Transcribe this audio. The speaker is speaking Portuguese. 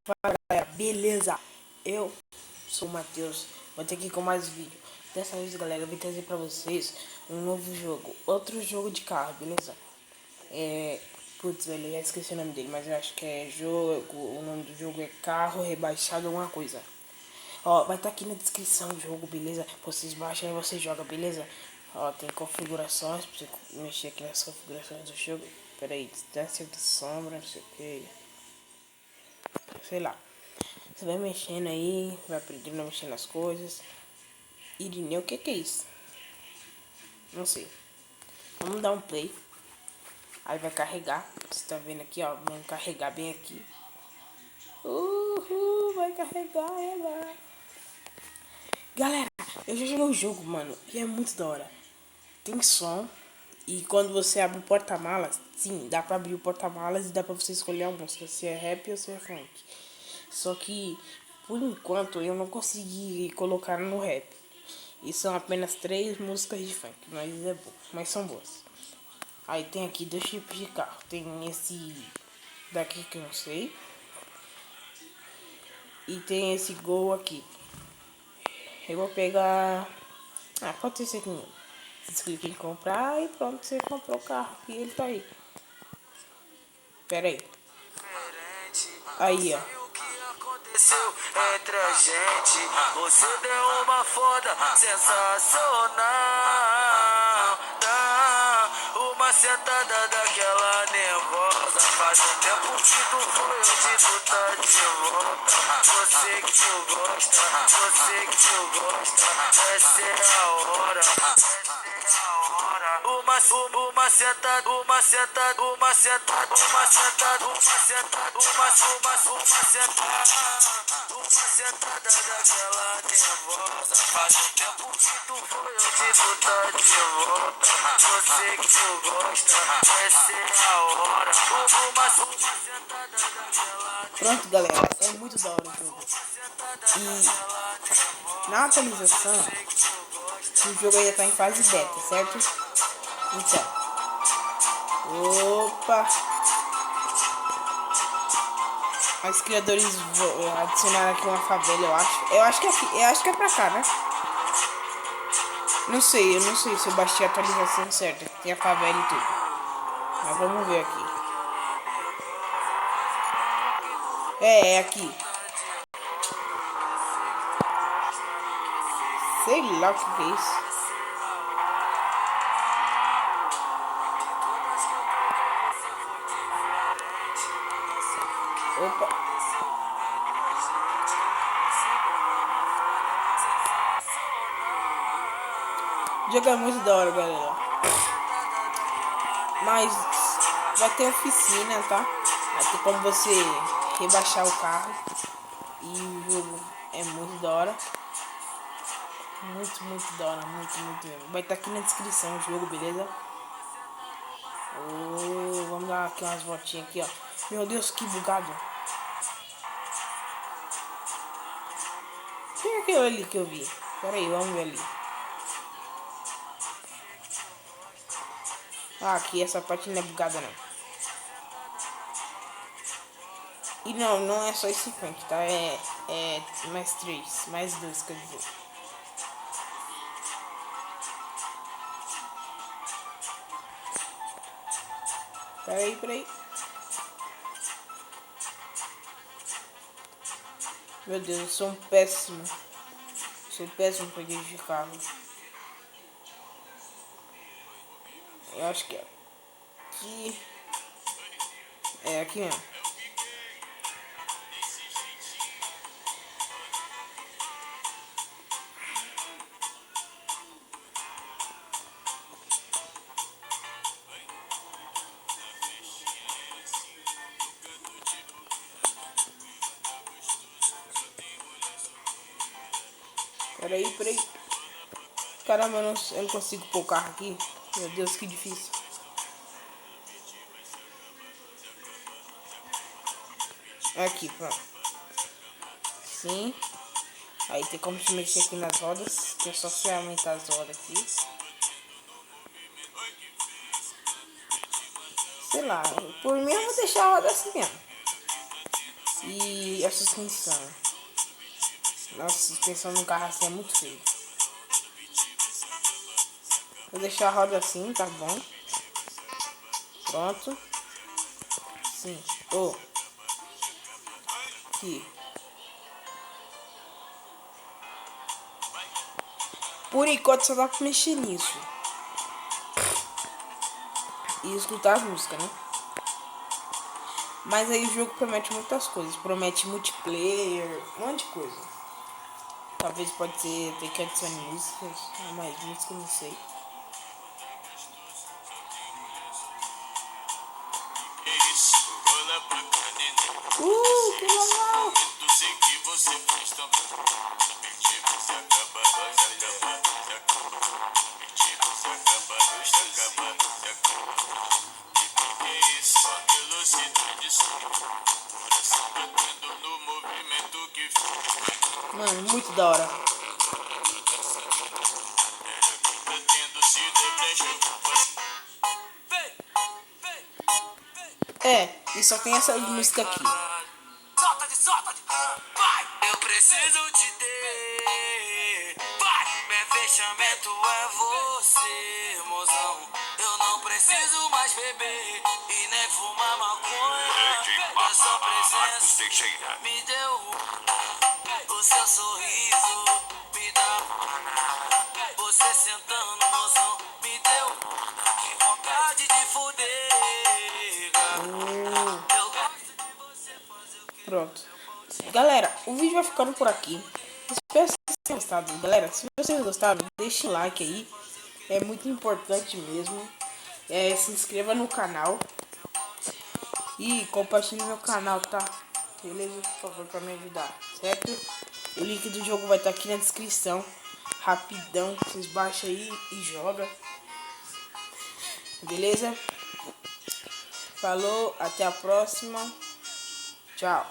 Fala galera, beleza? Eu sou o Matheus, vou ter aqui com mais vídeo. Dessa vez galera, eu vim trazer pra vocês um novo jogo, outro jogo de carro, beleza? Putz velho, eu já esqueci o nome dele, mas eu acho que é jogo, o nome do jogo é Carro Rebaixado alguma coisa. Ó, vai estar aqui na descrição o jogo, beleza? Vocês baixam e vocês jogam, beleza? Ó, tem configurações, pra você mexer aqui nas configurações do jogo. Pera aí, distância de sombra, não sei o que, sei lá. Você vai mexendo aí, vai aprendendo a mexer nas coisas. Irineu, o que é isso? Não sei. Vamos dar um play. Aí vai carregar. Você tá vendo aqui, ó. Vamos carregar bem aqui. Uhul, vai carregar ela. Galera, eu já joguei o jogo, mano. E é muito da hora. Tem som. E quando você abre o porta-malas, sim, dá pra abrir o porta-malas e dá pra você escolher a música, se é rap ou se é funk. Só que, por enquanto, eu não consegui colocar no rap. E são apenas 3 músicas de funk, mas são boas. Aí tem aqui 2 tipos de carro. Tem esse daqui que eu não sei. E tem esse Gol aqui. Eu vou pegar... Ah, pode ser esse aqui mesmo. Você clica em comprar e pronto, você comprou o carro. E ele tá aí. Pera aí. Aí, ó. Aconteceu entre a gente. Você deu uma foda sensacional. Dá uma sentada daquela nervosa. Faz um tempo que tu foi, hoje tu tá de volta. Você que tu gosta, você que tu gosta. Essa é a hora. Uma sentada, uma sentada, uma sentada, uma sentada, uma sentada, uma sentada daquela nervosa. Faz um tempo que tu foi, hoje tu tá de volta. Você que tu gosta, essa é a hora. Uma sentada daquela. Pronto, galera. É muito da hora o jogo. E na atualização, o jogo ainda tá em fase beta, certo? Então. Opa! Os criadores adicionaram aqui uma favela, eu acho. Eu acho que é pra cá, né? Não sei, eu não sei se eu baixei a atualização certa. Tem a favela e tudo. Mas vamos ver aqui. É aqui. Sei lá o que é isso. Opa. O jogo é muito da hora, galera. Mas vai ter oficina, tá? Vai ter como você rebaixar o carro. E o jogo é muito da hora. Muito da hora, muito mesmo. Vai estar aqui na descrição o jogo, beleza? Vamos dar aqui umas voltinhas aqui, ó. Meu Deus, que bugado. Quem é aquele ali que eu vi? Pera aí, vamos ver ali. Ah, aqui essa parte não é bugada não. E não é só esse funk, tá? É mais 3, mais 2, quer dizer. Pera aí. Meu Deus, eu sou um péssimo. Sou péssimo pra dirigir carro. Eu acho que é aqui. É aqui mesmo. Pera aí. Caramba, eu não consigo pôr o carro aqui. Meu Deus, que difícil. Aqui, pronto. Sim. Aí tem como se mexer aqui nas rodas. Que é só você aumentar as rodas aqui. Sei lá, por mim eu vou deixar a roda assim mesmo. E a suspensão. Nossa, a suspensão no carro assim é muito feio. Vou deixar a roda assim, tá bom? Pronto. Sim. Oh. Aqui. Por enquanto só dá pra mexer nisso. E escutar as músicas, né? Mas aí o jogo promete muitas coisas. Promete multiplayer, um monte de coisa. Talvez pode ser, ter que adicionar músicas. Mas música eu não sei. Que legal! Mano, muito da hora. É, e só tem essa música aqui. Vai, eu preciso te ter. Vai, meu fechamento é você, mozão. Eu não preciso mais beber e nem fumar maconha. A sua presença me deu o seu sorriso, me dá. Você sentando, mozão, me deu vontade de fuder. Eu gosto de você fazer o que. Pronto. Galera, o vídeo vai ficando por aqui. Espero que vocês tenham gostado. Galera, se vocês gostaram, deixe um like aí. É muito importante mesmo. Se inscreva no canal. E compartilhe meu canal, tá? Beleza? Por favor, pra me ajudar. Certo? O link do jogo vai estar aqui na descrição. Rapidão. Vocês baixam aí e jogam. Beleza? Falou. Até a próxima. Tchau.